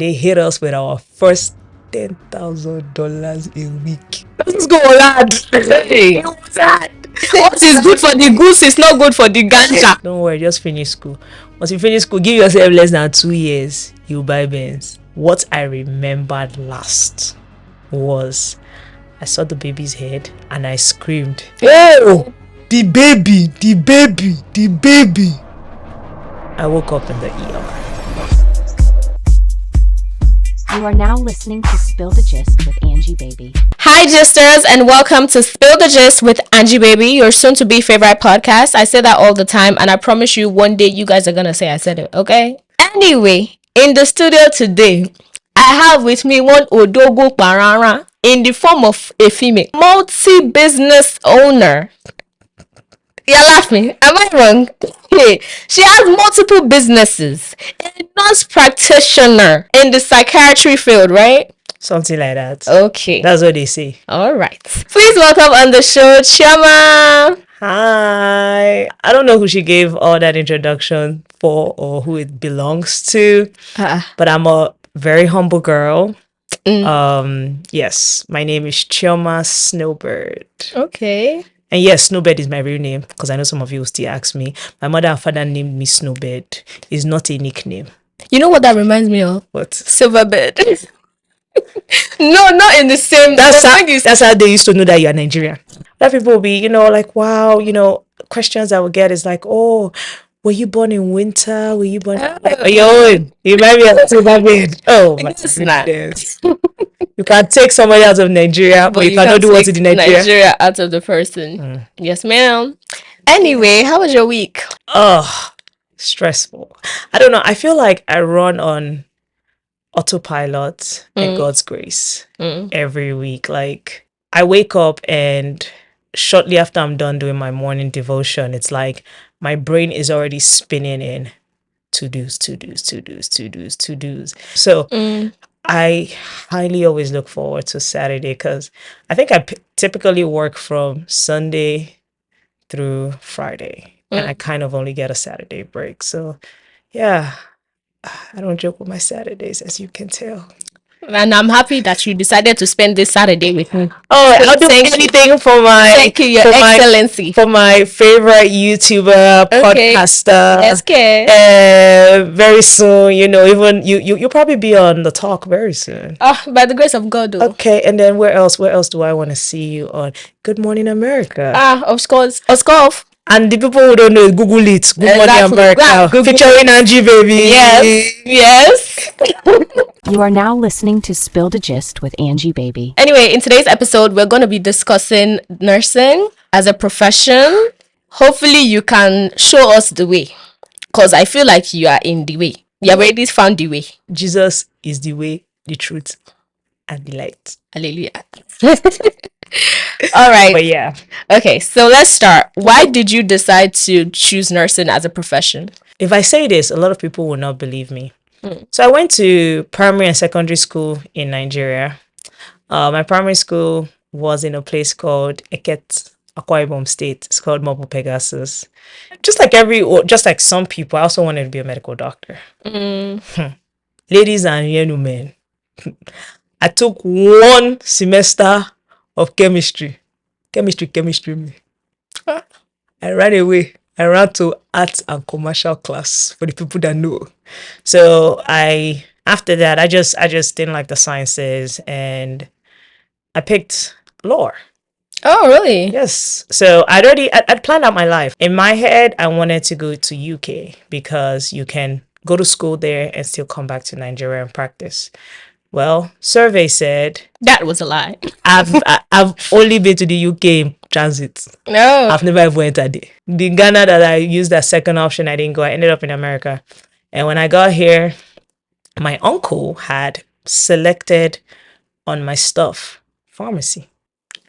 They hit us with our first $10,000 a week. Let's go, lad. Hey. What is good for the goose is not good for the ganja. Don't worry, just finish school. Once you finish school, give yourself less than 2 years, you buy Benz. What I remembered last was I saw the baby's head and I screamed, "Oh, the baby, the baby, the baby." I woke up in the ER. You are now listening to Spill the Gist with Angie Baby. Hi, Gisters, and welcome to Spill the Gist with Angie Baby, your soon-to-be favorite podcast. I say that all the time, and I promise you one day you guys are going to say I said it, okay? Anyway, in the studio today, I have with me one Odogo Parara in the form of a female multi-business owner. You're laughing. Am I wrong? Hey, she has multiple businesses. A nurse practitioner in the psychiatry field, right? Something like that. Okay. That's what they say. All right. Please welcome on the show, Chioma. Hi. I don't know who she gave all that introduction for or who it belongs to, but I'm a very humble girl. Yes, my name is Chioma Snowbird. Okay. And yes, Snowbird is my real name because I know some of you will still ask me. My mother and father named me Snowbird. It's not a nickname. You know what that reminds me of? What? Silverbird. No, not in the same. That's how they used to know that you're Nigerian. That people will be, like, wow, questions I would get is like, oh, were you born in winter? Were you born? You remind me of Silverbird. Oh my goodness. You can take somebody out of Nigeria, but you cannot do what in Nigeria out of the person. Yes, ma'am. Anyway, how was your week? Oh, stressful. I don't know. I feel like I run on autopilot and God's grace every week. Like I wake up and shortly after I'm done doing my morning devotion, it's like my brain is already spinning in to-dos. So I highly always look forward to Saturday because I think I typically work from Sunday through Friday and I kind of only get a Saturday break. So yeah, I don't joke with my Saturdays, as you can tell. And I'm happy that you decided to spend this Saturday with me. Oh, I'll do anything for my Thank you, Your Excellency. For my favorite YouTuber, podcaster. Yes, okay. Very soon, even you'll probably be on the talk very soon. Oh, by the grace of God, though. Okay, and then where else do I want to see you on? Good Morning America. Of course. And the people who don't know, Google it. Good Morning America. Featuring Angie Baby. Yes. You are now listening to Spill the Gist with Angie Baby. Anyway, in today's episode, we're going to be discussing nursing as a profession. Hopefully, you can show us the way. Because I feel like you are in the way. You have already found the way. Jesus is the way, the truth, and the light. Hallelujah. All right. But yeah. Okay, so let's start. Why did you decide to choose nursing as a profession? If I say this, a lot of people will not believe me. So I went to primary and secondary school in Nigeria. My primary school was in a place called Eket, Akwa Ibom State. It's called Mobile Pegasus. Just like some people, I also wanted to be a medical doctor. Ladies and gentlemen, I took one semester of chemistry. Me. I ran away. I ran to arts and commercial class for the people that know. So after that, I just didn't like the sciences and I picked law. Oh, really? Yes. So I'd planned out my life. In my head, I wanted to go to UK because you can go to school there and still come back to Nigeria and practice. Well, survey said that was a lie. I've only been to the UK in transit. No, I've never ever entered there. The Ghana that I used as second option, I didn't go. I ended up in America. And when I got here, my uncle had selected on my stuff pharmacy.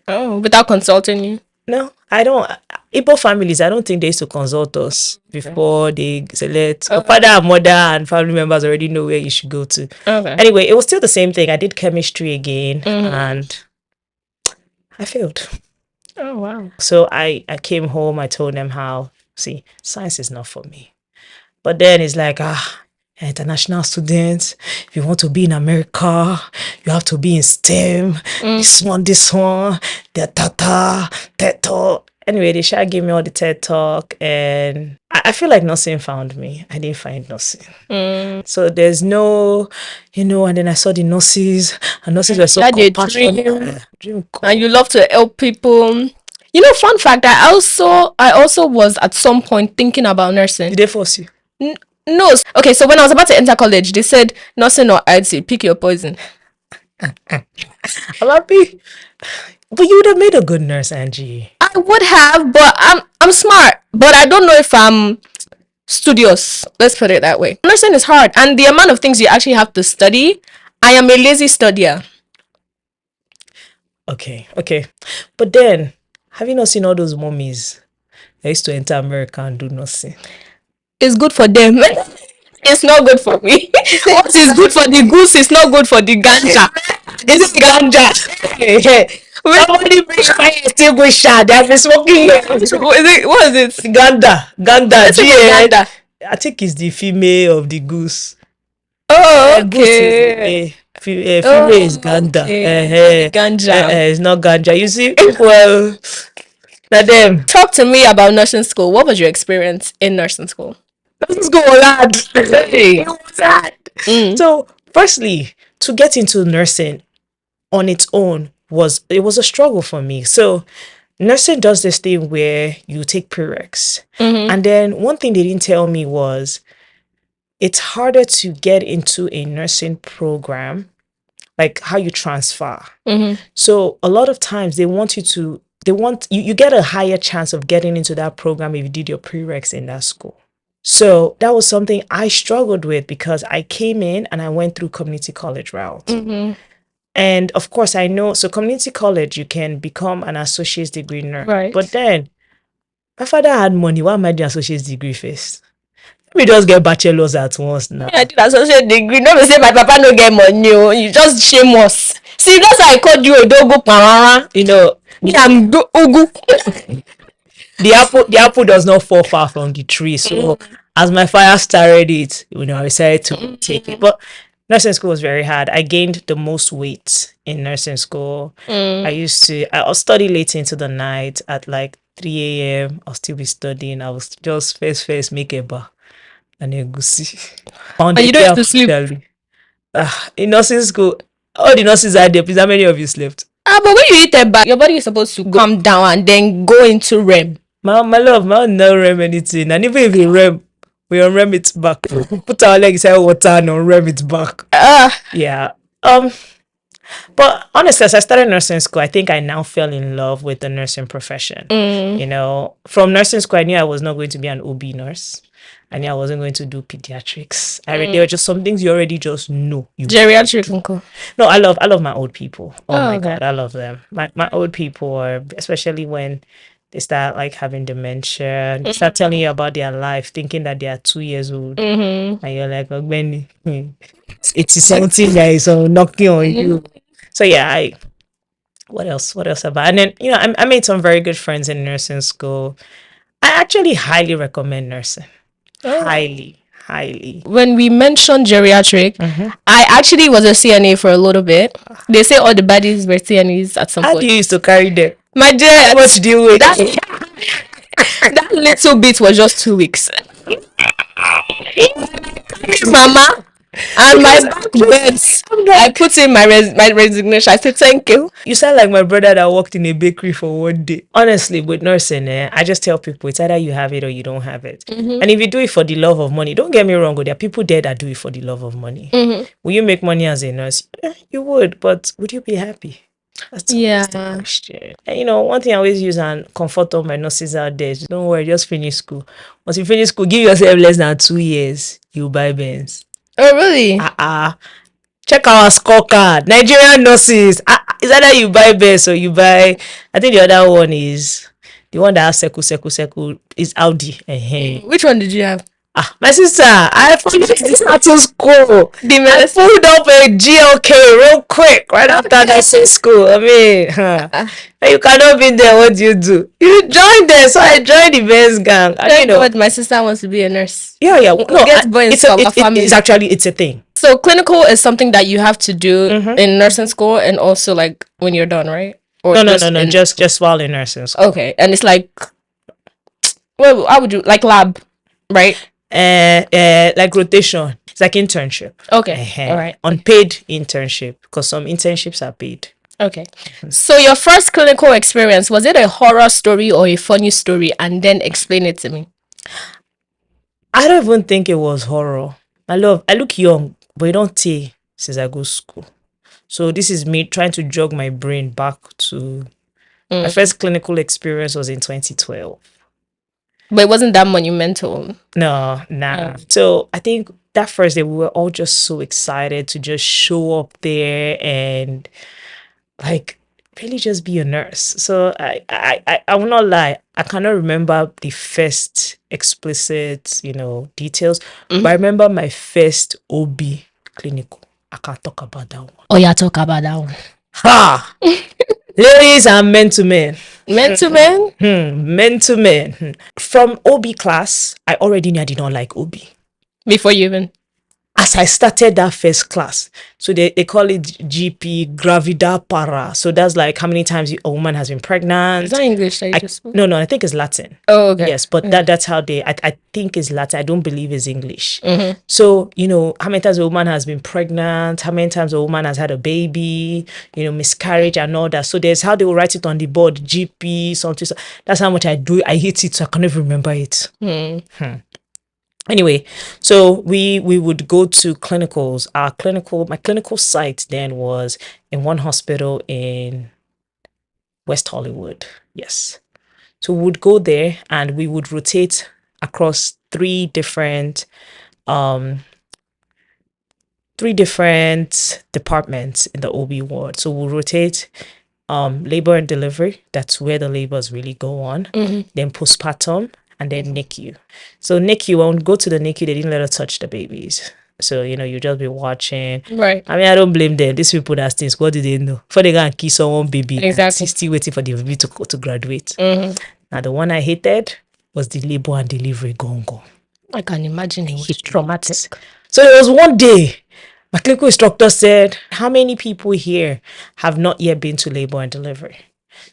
Oh, without consulting you? No, I don't. Igbo families, I don't think they used to consult us before they select. Father and mother and family members already know where you should go to. Okay. Anyway, it was still the same thing. I did chemistry again and I failed. Oh, wow. So I came home. I told them science is not for me. But then it's like, international student. If you want to be in America, you have to be in STEM. This one, the TED Talk. Anyway, they shall give me all the TED Talk, and I feel like nursing found me. I didn't find nursing. So there's no, and then I saw the nurses, and nurses were so compassionate. And you love to help people. Fun fact, I also was at some point thinking about nursing. Did they force you? No. Okay, so when I was about to enter college, they said nursing or IT, pick your poison. I'm happy. But you would have made a good nurse, Angie. I would have, but I'm smart. But I don't know if I'm studious. Let's put it that way. Nursing is hard, and the amount of things you actually have to study. I am a lazy studier. Okay. But then, have you not seen all those mummies that used to enter America and do nursing? It's good for them. It's not good for me. What is good for the goose is not good for the ganja. It's ganja. Somebody bring fire extinguisher. They have been smoking. What is it? Ganda. Ganda. I think it's the female of the goose. Oh, Goose okay. is female is ganda. Ganja. It's not ganja. You see, well, now them. Talk to me about nursing school. What was your experience in nursing school? Let's go, lad. It was hard. So, firstly, to get into nursing on its own was a struggle for me. So, nursing does this thing where you take prereqs, and then one thing they didn't tell me was it's harder to get into a nursing program, like how you transfer. So, a lot of times you get a higher chance of getting into that program if you did your prereqs in that school. So that was something I struggled with because I came in and I went through community college route. And of course I know, so community college, you can become an associate's degree nurse. Right. But then my father had money. Why am I doing associate's degree first? Let me just get bachelor's at once now. I did associate degree. No, me say my papa no get money. You just shame us. See, that's why I called you Odogo Parara. Me, I'm Ugu. The apple does not fall far from the tree. So as my father started it, I decided to take it. But nursing school was very hard. I gained the most weight in nursing school. I'll study late into the night at like 3 a.m. I'll still be studying. I was just first make a bar and a goosey. And you don't have to sleep. In nursing school, all the nurses are there. Please, how many of you slept? But when you eat a bar, your body is supposed to calm down and then go into REM. My love, my own no REM anything. And even if you REM, we on REM it back. Put our legs inside water and on REM it back. Yeah. But honestly, as I started nursing school, I think I now fell in love with the nursing profession. From nursing school, I knew I was not going to be an OB nurse. I knew I wasn't going to do pediatrics. There were just some things you already just know. Geriatric uncle. No, I love my old people. Oh my okay. God, I love them. My old people are, especially when they start like having dementia, they start telling you about their life, thinking that they are 2 years old, and you're like, oh, Benny, it's something that is knocking on you. So yeah, what else about? And then I made some very good friends in nursing school. I actually highly recommend nursing. Highly. When we mentioned geriatric, I actually was a CNA for a little bit. They say all the baddies were CNAs at some point. How do you used to carry them? My dear, How much do you weigh? that little bit was just 2 weeks. Mama, and my back bends. I put in my resignation. I said thank you. You sound like my brother that worked in a bakery for one day. Honestly, with nursing, I just tell people it's either you have it or you don't have it. And if you do it for the love of money, don't get me wrong, there are people there that do it for the love of money. Will you make money as a nurse? You would, but would you be happy? That's the question. And one thing I always use and comfort all my nurses out there is, don't worry, just finish school. Once you finish school, give yourself less than 2 years, you buy Benz. Oh, really? Check our scorecard. Nigerian nurses. Is either you buy Benz or you buy, I think the other one is the one that has circle is Audi. Which one did you have? My sister, I forgot this to school. The I medicine. pulled up a GLK real quick right after nursing school. I mean, you cannot be there. What do? You joined there, so I joined the best gang. And Thank God my sister wants to be a nurse. yeah. No, Get boys it's a, from a family. it's actually it's a thing. So clinical is something that you have to do in nursing school and also like when you're done, right? Or No, just while in nursing school. Okay, and it's like, well, how would you like lab, right? Like rotation. It's like internship. Okay, all right. Unpaid internship, because some internships are paid. Okay. So your first clinical experience, was it a horror story or a funny story? And then explain it to me. I don't even think it was horror. I look young, but it don't take since I go to school. So this is me trying to jog my brain back to my first clinical experience was in 2012. But it wasn't that monumental. No, nah. So I think that first day we were all just so excited to just show up there and like really just be a nurse. So I will not lie, I cannot remember the first explicit, details, but I remember my first OB clinical. I can't talk about that one. Oh yeah, talk about that one. Ha! Ladies and men to men. Men to men? Men to men. From OB class, I already knew I did not like OB. Before you even? As I started that first class, so they call it GP, gravida para. So that's like how many times a woman has been pregnant. Is that English that you just spoke? No, I think it's Latin. Oh, okay. Yes, but that's how I think it's Latin. I don't believe it's English. So, how many times a woman has been pregnant, how many times a woman has had a baby, miscarriage and all that. So there's how they will write it on the board, GP, something. That's how much I do. I hate it, so I can't even remember it. Anyway, so we would go to clinicals. My clinical site then was in one hospital in West Hollywood. Yes. So we would go there and we would rotate across three different departments in the OB ward. So we'll rotate labor and delivery. That's where the labors really go on. Then postpartum. And then NICU. So NICU, when we go to the NICU, they didn't let us touch the babies. So, you just be watching. Right. I mean, I don't blame them. These people that things, what do they know? Before they go and kiss someone baby, exactly, still waiting for the baby to graduate. Now, the one I hated was the labor and delivery gongo. I can imagine it was traumatic. So there was one day, my clinical instructor said, how many people here have not yet been to labor and delivery?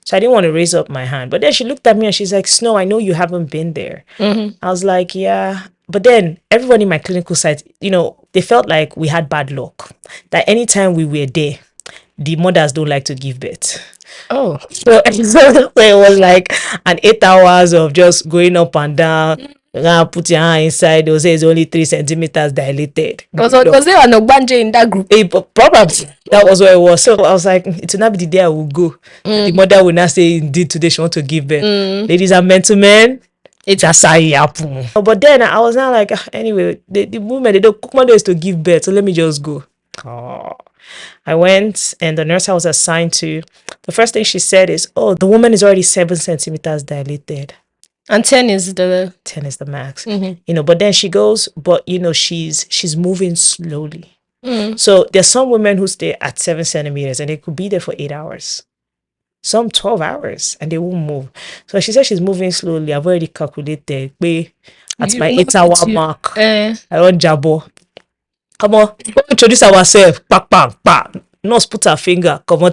So I didn't want to raise up my hand. But then she looked at me and she's like, Snow, I know you haven't been there. I was like, yeah. But then everyone in my clinical site, they felt like we had bad luck. That anytime we were there, the mothers don't like to give birth. Oh. So it was like an 8 hours of just going up and down. Put your hand inside. They'll say it's only 3 centimeters dilated. Was there an Ogbanje in that group? Probably that was what it was. So I was like, it will not be the day I will go. The mother will not say, indeed, today she wants to give birth. Ladies and gentlemen, it's a sign. But then I was not like, anyway, the women, they don't cook my days to give birth, so let me just go. I went and the nurse I was assigned to, the first thing she said is, oh, the woman is already 7 centimeters dilated. And 10 is the max. But then she goes, but she's moving slowly. So there's some women who stay at 7 centimeters and they could be there for 8 hours. Some 12 hours and they won't move. So she said she's moving slowly. I've already calculated. At my 8-hour mark, I want Jabo. Come on, let's introduce ourselves. Nurse put her finger, come on,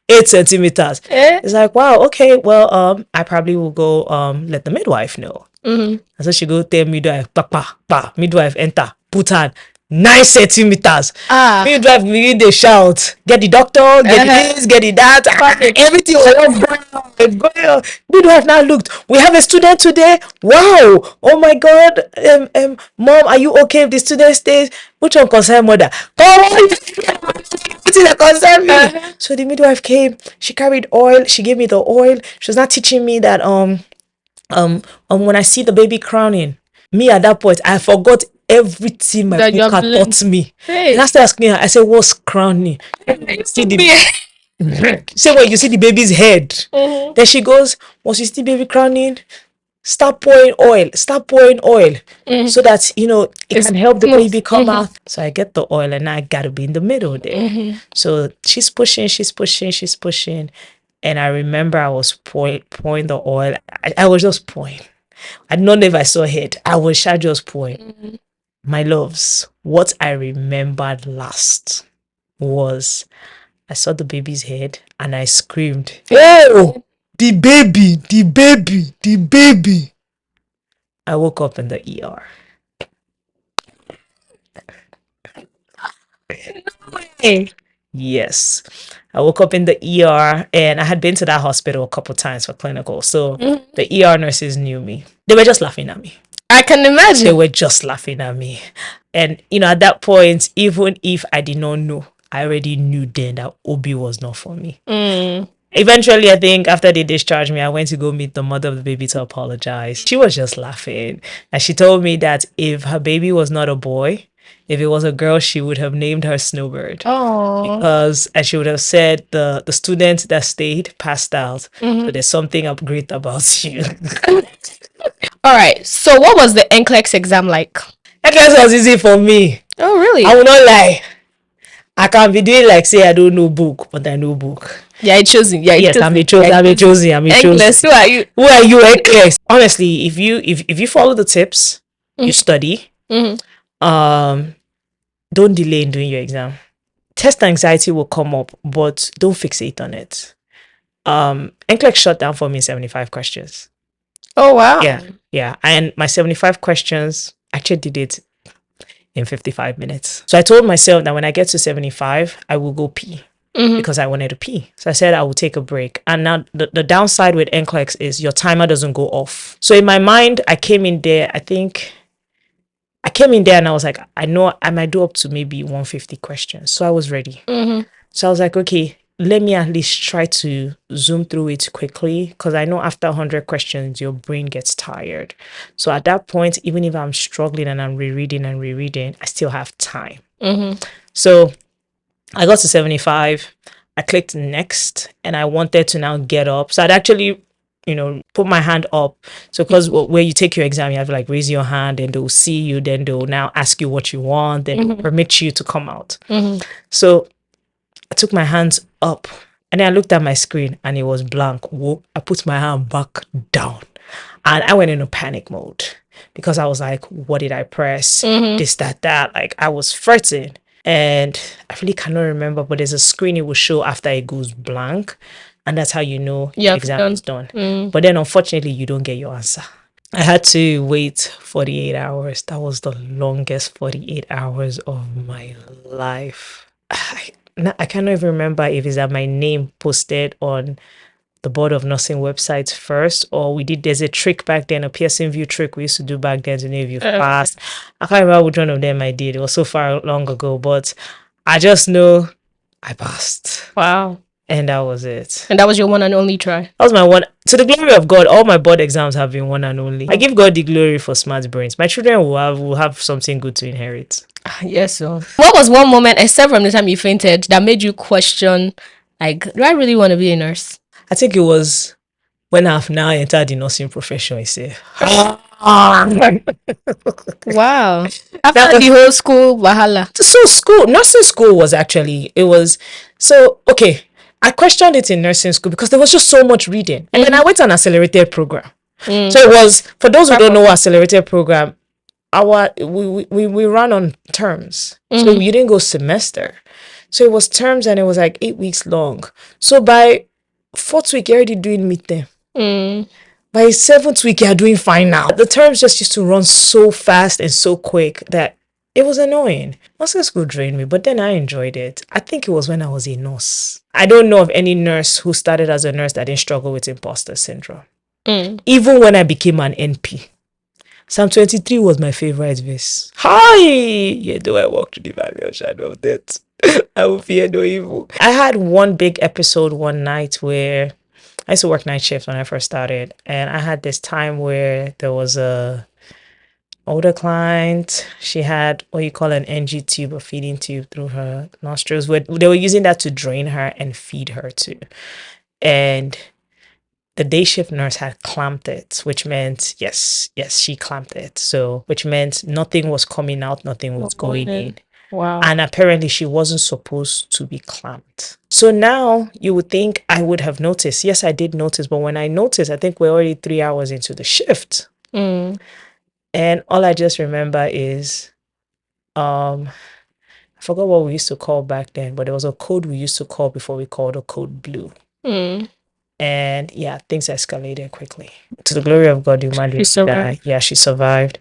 8 centimeters. It's like, wow, okay, well, I probably will go let the midwife know. And so she go tell midwife, midwife enter, put her 9 centimeters. Midwife begin dey shout, get the doctor, get the this, get the that, everything was going on. Midwife now looked, we have a student today. Wow, oh my God, mom, are you okay if the student stays? Which one concern mother? Come on, that concern me. So the midwife came, she carried oil, she gave me the oil. She was not teaching me that when I see the baby crowning, me at that point I forgot everything my book had taught me. And I started asking her, I said, what's crowning? See the say when you see the baby's head. Then she goes, once you see baby crowning, start pouring oil, so that, it can help the baby come out. So I get the oil and I gotta be in the middle there. So she's pushing. And I remember I was pouring the oil. I was just pouring. I don't know if I saw it. I was just pouring. My loves, what I remembered last was I saw the baby's head and I screamed, "Oh, the baby, the baby, the baby." I woke up in the ER. Hey. Yes. I woke up in the ER and I had been to that hospital a couple times for clinical. So the ER nurses knew me. They were just laughing at me. I can imagine. They were just laughing at me. And, at that point, even if I did not know, I already knew then that Obi was not for me. Eventually, I think after they discharged me, I went to go meet the mother of the baby to apologize. She was just laughing. And she told me that if her baby was not a boy, if it was a girl, she would have named her Snowbird. Oh. Because, as she would have said, the student that stayed passed out. So there's something great about you. All right. So what was the NCLEX exam like? NCLEX was easy for me. Oh, really? I will not lie. I can be doing like say I don't know book, but I know book. Yeah, it's chosen. Yeah, yes, I'm a chosen. NCLEX, who are you? Who are you, NCLEX? Honestly, if you follow the tips, you study. Don't delay in doing your exam. Test anxiety will come up, but don't fixate on it. NCLEX shut down for me 75 questions. Oh wow. Yeah. And my 75 questions, I actually did it in 55 minutes. So I told myself that when I get to 75, I will go pee. Because I wanted to pee. So I said I will take a break. And now the downside with NCLEX is your timer doesn't go off. So in my mind, I came in there and I was like, I know I might do up to maybe 150 questions. So I was ready. So I was like, okay, let me at least try to zoom through it quickly, because I know after 100 questions, your brain gets tired. So at that point, even if I'm struggling and I'm rereading, I still have time. So I got to 75. I clicked next and I wanted to now get up. So I'd actually, put my hand up. So because where you take your exam, you have to like raise your hand and they'll see you. Then they'll now ask you what you want. Then permit you to come out. So I took my hands up and then I looked at my screen and it was blank. Whoa, I put my hand back down and I went into panic mode because I was like, what did I press? This, that. Like I was fretting. And I really cannot remember, but there's a screen it will show after it goes blank. And that's how you know the exam is done. But then unfortunately, you don't get your answer. I had to wait 48 hours. That was the longest 48 hours of my life. I cannot even remember if it's that my name posted on the Board of Nursing websites first, or there's a trick back then, a Pearson view trick we used to do back then to know if you passed. I can't remember which one of them I did. It was so far long ago, but I just know I passed. Wow. And that was it. And that was your one and only try? That was my one. To the glory of God, all my board exams have been one and only. I give God the glory for smart brains. My children will have something good to inherit. Yes, so. What was one moment, except from the time you fainted, that made you question, like, do I really want to be a nurse? I think it was when I've now entered the nursing profession, I say. Wow. After the whole school wahala. So nursing school was actually, okay. I questioned it in nursing school because there was just so much reading. And then I went on an accelerated program. So it was, for those who don't know accelerated program, we ran on terms. So you didn't go semester. So it was terms and it was like 8 weeks long. So by 4th week, you're already doing midterm. By 7th week, you're doing final. The terms just used to run so fast and so quick that it was annoying. Nursing school drained me, but then I enjoyed it. I think it was when I was a nurse. I don't know of any nurse who started as a nurse that didn't struggle with imposter syndrome. Even when I became an NP. Psalm 23 was my favorite verse. Hi! Yet though I walk through the valley of shadow of death, I will fear no evil. I had one big episode one night where I used to work night shift when I first started. And I had this time where there was a older client. She had what you call an NG tube, a feeding tube through her nostrils. Where they were using that to drain her and feed her too. And the day shift nurse had clamped it, which meant yes, she clamped it. So which meant nothing was coming out, nothing was going in. Wow. And apparently she wasn't supposed to be clamped. So now you would think I would have noticed. Yes, I did notice, but when I noticed, I think we're already 3 hours into the shift. And all I just remember is I forgot what we used to call back then, but there was a code we used to call before we called a code blue. And yeah, things escalated quickly. To the glory of God, the woman didn't die. Yeah, she survived.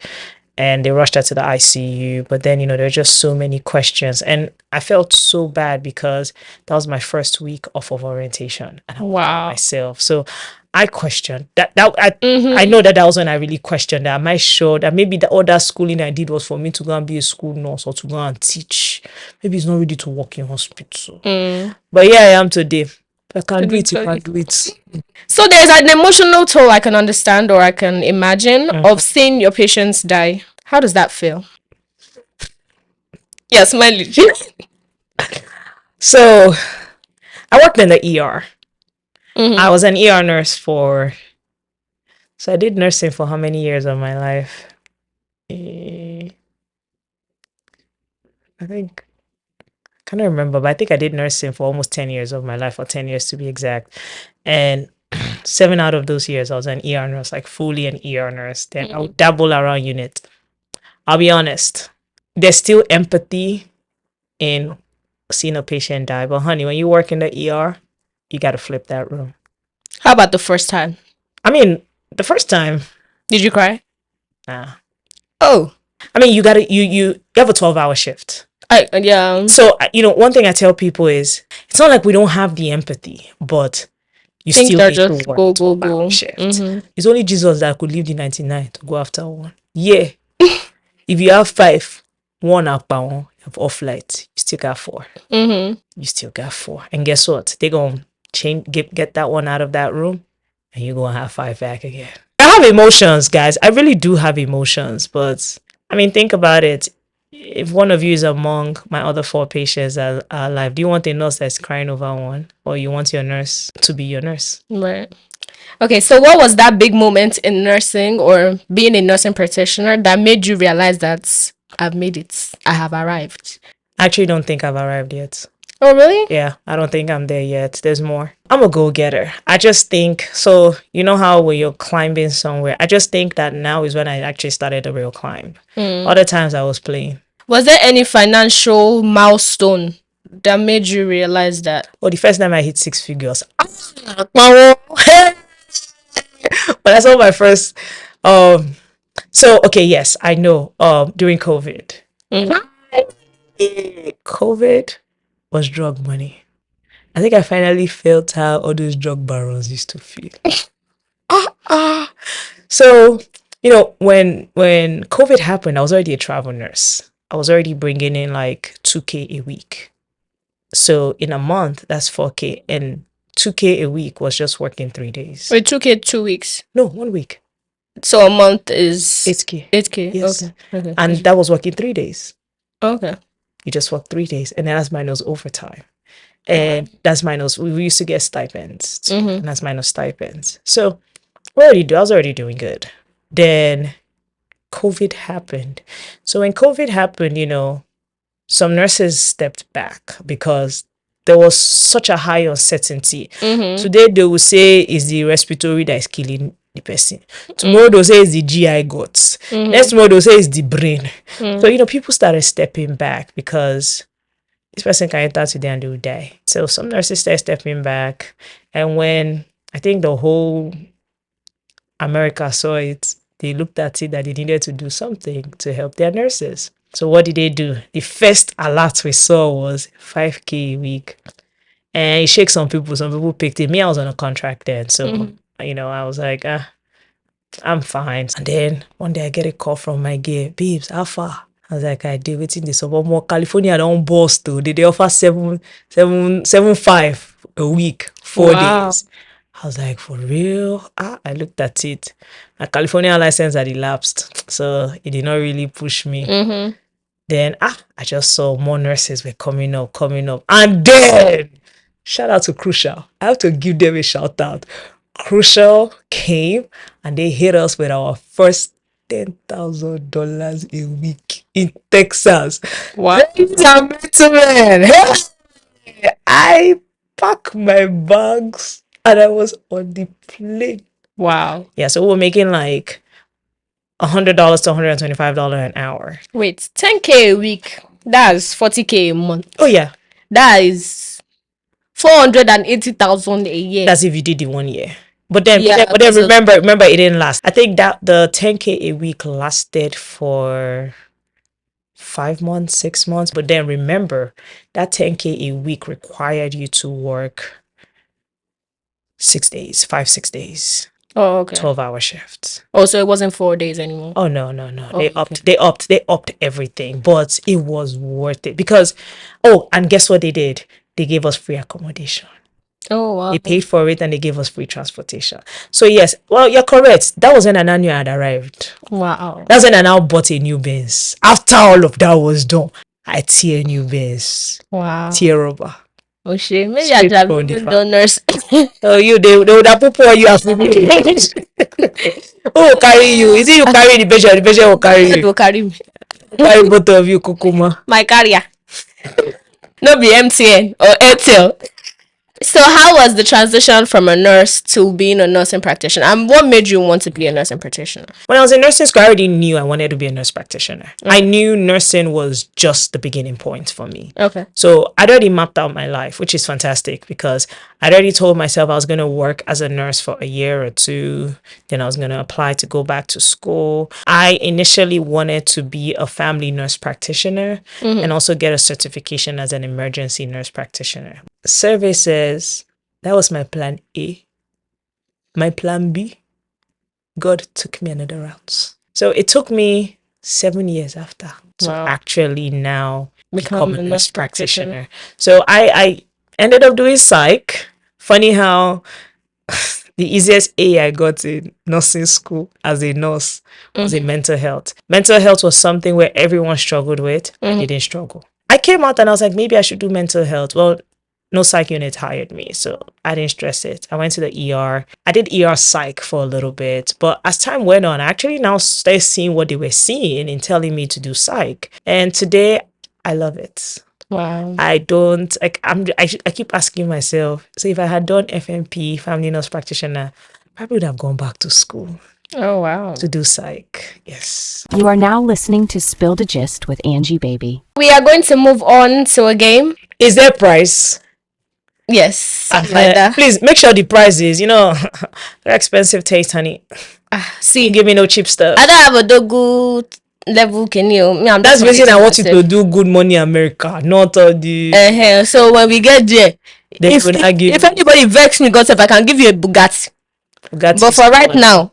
And they rushed her to the ICU. But then, there were just so many questions. And I felt so bad because that was my first week off of orientation. And I was by myself. So I questioned that. I know that was when I really questioned that. Am I sure that maybe the other schooling I did was for me to go and be a school nurse or to go and teach? Maybe it's not ready to work in hospital. But here I am today. I can do it if I do it. So there's an emotional toll I can understand or I can imagine of seeing your patients die. How does that feel? Yeah, smile. So I worked in the ER. I was an ER nurse so I did nursing for how many years of my life? I think, I can't remember, but I think I did nursing for almost 10 years of my life, or 10 years to be exact. And 7 out of those years, I was an ER nurse, like fully an ER nurse. Then I would dabble around unit. I'll be honest, there's still empathy in seeing a patient die. But honey, when you work in the ER, you got to flip that room. How about the first time? I mean, the first time. Did you cry? Nah. Oh. I mean, you have a 12-hour shift. Yeah. So, one thing I tell people is, it's not like we don't have the empathy, but you still need to work a 12-hour shift. It's only Jesus that could leave the 99 to go after one. Yeah. If you have 5, 1 up by 1, you have off light, you still got 4. You still got 4. And guess what? They're going to get that one out of that room, and you're going to have 5 back again. I have emotions, guys. I really do have emotions, but I mean, think about it. If one of you is among my other 4 patients that are alive, do you want a nurse that's crying over one, or you want your nurse to be your nurse? Right. Okay, so what was that big moment in nursing or being a nursing practitioner that made you realize that I've made it, I have arrived? I actually don't think I've arrived yet. Oh, really? Yeah, I don't think I'm there yet. There's more. I'm a go-getter. I just think, so you know how when you're climbing somewhere, I just think that now is when I actually started the real climb. Other times I was playing. Was there any financial milestone that made you realize that? Well, the first time I hit 6 figures. But that's not my first. So, okay, yes, I know. During COVID. COVID was drug money. I think I finally felt how all those drug barons used to feel. So, when COVID happened, I was already a travel nurse. I was already bringing in like 2K a week. So in a month, that's 4K. And 2K a week was just working 3 days. Wait, 2K 2 weeks? No, 1 week. So a month is 8K. 8K. Yes. Okay. And that was working 3 days. Okay. You just work 3 days, and then that's minus overtime. And that's minus, we used to get stipends too, and that's minus stipends. So I was already doing good. Then COVID happened. So when COVID happened, some nurses stepped back because there was such a high uncertainty. Today they will say it's the respiratory that is killing the person. Tomorrow they'll say it's the GI guts. Next tomorrow they'll say it's the brain. So, people started stepping back because this person can enter today and they will die. So some nurses started stepping back. And when I think the whole America saw it, they looked at it that they needed to do something to help their nurses. So what did they do? The first alert we saw was 5K a week. And it shook some people picked it. Me, I was on a contract then. So, I was like, I'm fine. And then one day I get a call from my gear, babes, how far? I was like, I did waiting this over more. California don't boss too. They offer 7.5 a week, 4 days. I was like, for real? I looked at it. My California license had elapsed, so it did not really push me. Then I just saw more nurses were coming up. And then, shout out to Crucial. I have to give them a shout out. crucial came and they hit us with our first $10,000 a week in Texas. Wow. Ladies and gentlemen, I packed my bags and I was on the plane. Wow. Yeah, so we were making like $100 to $125 an hour. Wait, 10K a week. That's 40K a month. Oh yeah, That is 480,000 a year. that's if you did the 1 year. But then, Yeah, but then okay, so- remember, it didn't last. I think that the 10K a week lasted for 5 months, 6 months. But then remember, that 10K a week required you to work 6 days, 6 days, Oh, okay. 12-hour shifts. Oh, so it wasn't 4 days anymore. Oh no. Oh, They okay. upped everything, but it was worth it because and guess what they did? They gave us free accommodation. Oh, wow. They paid for it and they gave us free transportation. So yes, well, you're correct. That was when Ananyo had arrived. Wow. That's when I now bought a new Benz. After all of that was done, I tear a new Benz. Wow. Tear rubber. Oh shit. Maybe Straight I have from the been farm. nurse. Oh, they would have put you as Who will carry you? Is it you carry the patient? The patient will carry It you. will carry me. Carry both of you, Kukuma. My carrier. No be MTN or Airtel. So how was the transition from a nurse to being a nursing practitioner? And what made you want to be a nursing practitioner? When I was in nursing school, I already knew I wanted to be a nurse practitioner. I knew nursing was just the beginning point for me. Okay. So I'd already mapped out my life, which is fantastic because I'd already told myself I was going to work as a nurse for a year or two. Then I was going to apply to go back to school. I initially wanted to be a family nurse practitioner and also get a certification as an emergency nurse practitioner. Survey says that was my plan A. My plan B, God took me another route. So it took me 7 years after to actually now become a nurse practitioner. So I ended up doing psych. Funny how the easiest A I got in nursing school as a nurse was in mental health. Mental health was something where everyone struggled with. I didn't struggle. I came out and I was like, maybe I should do mental health. Well, no psych unit hired me, so I didn't stress it. I went to the ER. I did ER psych for a little bit, but as time went on, I actually now started seeing what they were seeing in telling me to do psych. And today, I love it. Wow. I keep asking myself, so if I had done FNP, family nurse practitioner, I probably would have gone back to school Oh, wow. to do psych. Yes. You are now listening to Spill the Gist with Angie Baby. We are going to move on to a game. Is there price? Yes. Something like that. Please make sure the price is, very expensive taste, honey. See, Give me no cheap stuff. I don't have a dogu level, can you? Me, I'm That's just the reason I want you myself. to do good money America, not all the So when we get there, they if, will not give if anybody vex me, God, if I can give you a Bugatti. Bugatti But is for right small. now,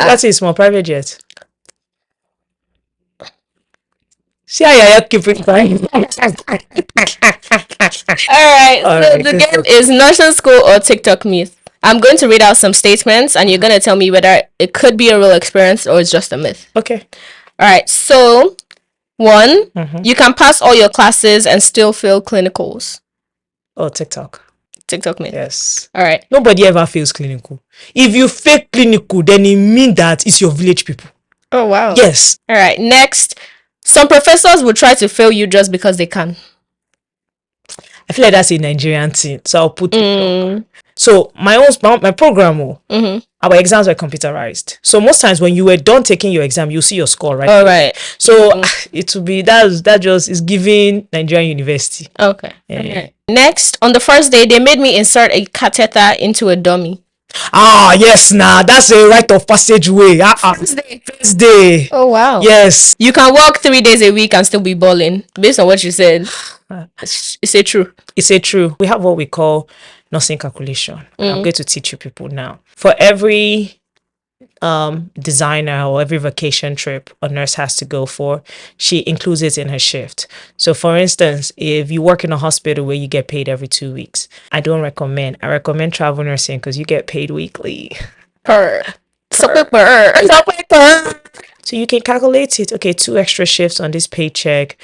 Bugatti is small private jet. See how you're keeping fine. all right. All So right, the good game stuff. is nursing school or TikTok myth. I'm going to read out some statements, and you're going to tell me whether it could be a real experience or it's just a myth. Okay. All right. So, one, Mm-hmm. you can pass all your classes and still fail clinicals. Oh, TikTok. TikTok myth. Yes. All right. Nobody ever fails clinical. If you fake clinical, then it means that it's your village people. Oh wow. Yes. All right. Next, some professors will try to fail you just because they can. I feel like that's a Nigerian thing. So I'll put TikTok. Mm. So my program, our exams were computerized. So most times when you were done taking your exam, you see your score, right? All right. So it will be that just is giving Nigerian university. Okay. Yeah. Okay. Next, on the first day, they made me insert a catheter into a dummy. Ah, yes, that's a rite of passageway. First day. Oh wow. Yes. You can work 3 days a week and still be balling, based on what you said. Is it true? It's a true. We have what we call nursing calculation. I'm going to teach you people now. For every designer or every vacation trip a nurse has to go for, she includes it in her shift. So for instance, if you work in a hospital where you get paid every 2 weeks, I recommend travel nursing because you get paid weekly. Per. So you can calculate it. Okay, 2 extra shifts on this paycheck.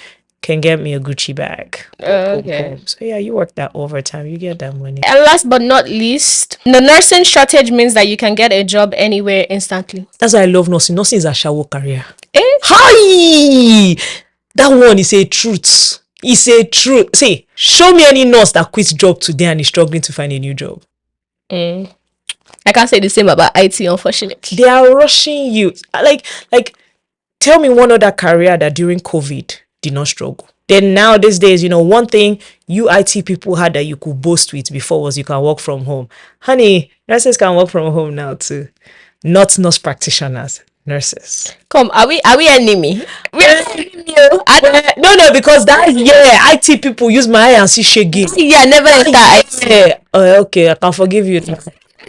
can get me a Gucci bag. Okay. So yeah, you work that overtime, you get that money. And last but not least, the nursing shortage means that you can get a job anywhere instantly. That's why I love nursing. Nursing is a shower career. Eh? Hi! That one is a truth. It's a truth. See, show me any nurse that quits job today and is struggling to find a new job. I can't say the same about IT, unfortunately. They are rushing you. Like, tell me one other career that during COVID did not struggle. Then now these days, one thing you IT people had that you could boast with before was you can work from home. Honey, nurses can work from home now too. Not nurse practitioners, nurses. Come, are we enemy? We are enemy. No, because that IT people use my eye and see shaggy. Yeah, never enter IT. Yeah. Okay, I can forgive you.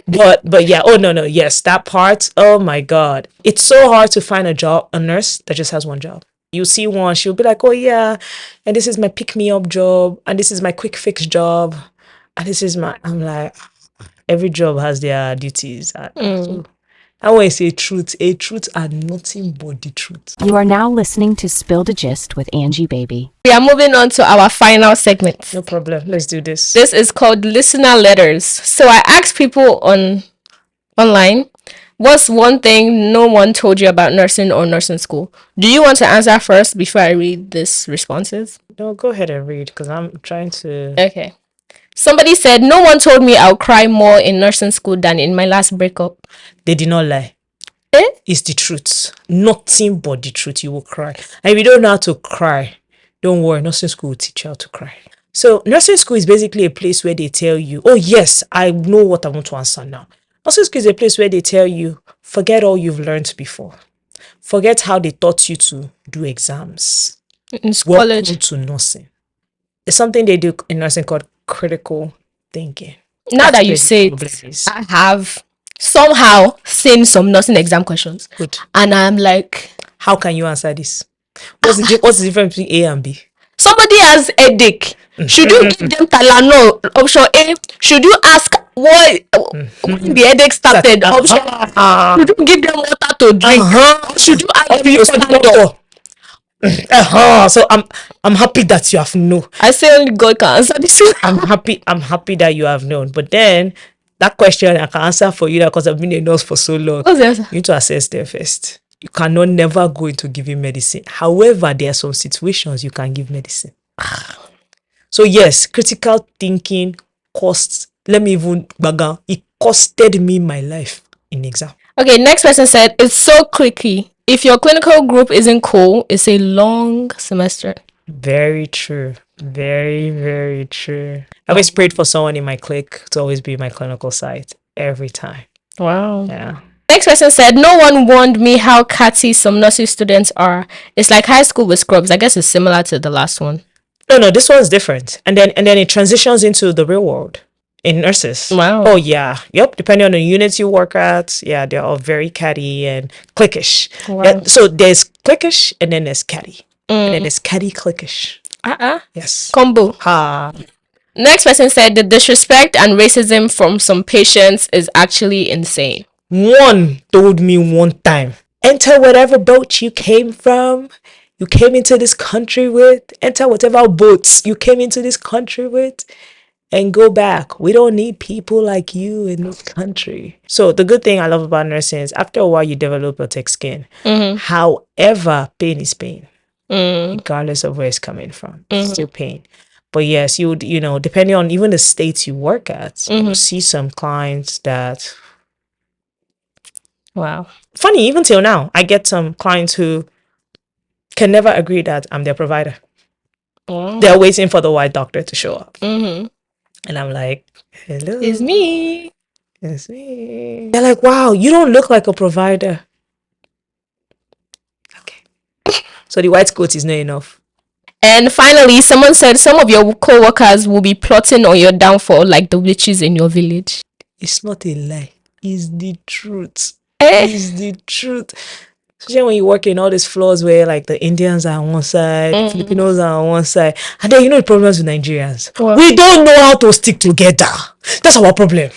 But yeah, no, yes, that part. Oh my God, it's so hard to find a nurse that just has one job. You see one, she'll be like, oh yeah, and this is my pick me up job, and this is my quick fix job, and this is I'm like, every job has their duties. I want to say truth and nothing but the truth. You are now listening to Spill the Gist with Angie Baby. We are moving on to our final segment. No problem. Let's do this. This is called listener letters. So I asked people online, what's one thing no one told you about nursing or nursing school? Do you want to answer first before I read these responses? No, go ahead and read because I'm trying to. Okay. Somebody said, no one told me I'll cry more in nursing school than in my last breakup. They did not lie. Eh? It's the truth. Nothing but the truth. You will cry. And if you don't know how to cry, don't worry. Nursing school will teach you how to cry. So nursing school is basically a place where they tell you, oh yes, I know what I want to answer now. Nursing school is a place where they tell you, forget all you've learned before. Forget how they taught you to do exams. In college. Welcome to nursing. It's something they do in nursing called critical thinking. Now that you say it, I have somehow seen some nursing exam questions. Good. And I'm like, how can you answer this? What's the difference between A and B? Somebody has headache. Should you give them Talano? Option A. Should you ask when the headache started? Option should you give them water to drink? Should you ask your So I'm happy that you have known. I say only God can answer this. I'm happy that you have known. But then that question I can answer for you because I've been a nurse for so long. What's the answer? You need to assess them first. You cannot never go into giving medicine. However, there are some situations you can give medicine. So yes, critical thinking costs. Let me even baga. It costed me my life in exam. Okay, next person said it's so cliquey. If your clinical group isn't cool, it's a long semester. Very true. Very, very true. I always prayed for someone in my clique to always be my clinical site every time. Wow. Yeah. Next person said, no one warned me how catty some nursing students are. It's like high school with scrubs. I guess it's similar to the last one. No, this one's different. And then it transitions into the real world in nurses. Wow. Oh yeah. Yep. Depending on the units you work at, yeah, they're all very catty and cliquish. Wow. Yeah, so there's cliquish and then there's catty. And then there's catty cliquish. Yes. Combo. Ha. Next person said the disrespect and racism from some patients is actually insane. One told me one time, enter whatever boat you came from, you came into this country with, enter whatever boats you came into this country with, and go back. We don't need people like you in this country. So the good thing I love about nursing is after a while you develop your thick skin. However, pain is pain. Regardless of where it's coming from. It's still pain. But yes, you know, depending on even the states you work at, you see some clients that... Wow. Funny, even till now, I get some clients who can never agree that I'm their provider. They're waiting for the white doctor to show up. And I'm like, hello. It's me. It's me. They're like, wow, you don't look like a provider. Okay. So the white coat is not enough. And finally, someone said some of your co-workers will be plotting on your downfall like the witches in your village. It's not a lie. It's the truth. It's the truth. Especially when you work in all these floors where like the Indians are on one side, Filipinos are on one side, and then you know the problems with Nigerians. What? We don't know how to stick together. That's our problem.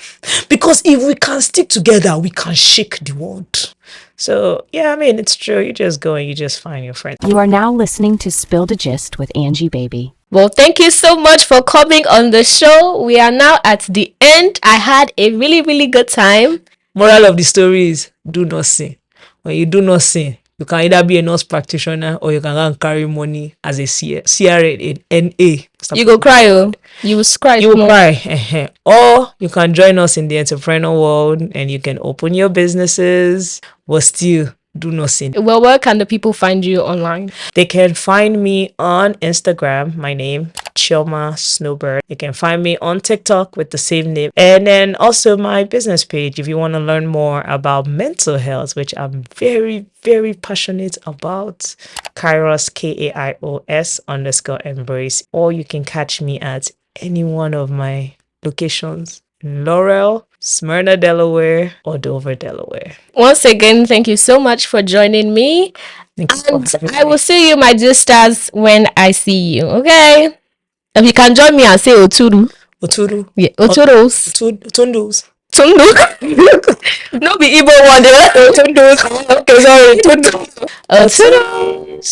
Because if we can stick together, we can shake the world. So yeah, I mean, it's true. You just go and you just find your friends. You are now listening to Spill the Gist with Angie Baby. Well, thank you so much for coming on the show. We are now at the end. I had a really, really good time. Moral of the story is do not sin. When you do not sin, you can either be a nurse practitioner or you can go and carry money as a CRA in NA. You go cry, oh. You will cry. You will cry. Or you can join us in the entrepreneur world and you can open your businesses, but still do not sin. Well, where can the people find you online? They can find me on Instagram, my name, Chioma Snowbird. You can find me on TikTok with the same name. And then also my business page if you want to learn more about mental health, which I'm very, very passionate about. Kairos, KAIOS_embrace. Or you can catch me at any one of my locations. Laurel, Smyrna, Delaware, or Dover, Delaware. Once again, thank you so much for joining me. Thanks for having And I me. will see you, my dear stars, when I see you. Okay? If you can join me and say Oturu. Oturu. Yeah, Oturus. Tundus. Tundu. No be Igbo one. They want Otundus. Okay, sorry. Tundu. Oturu.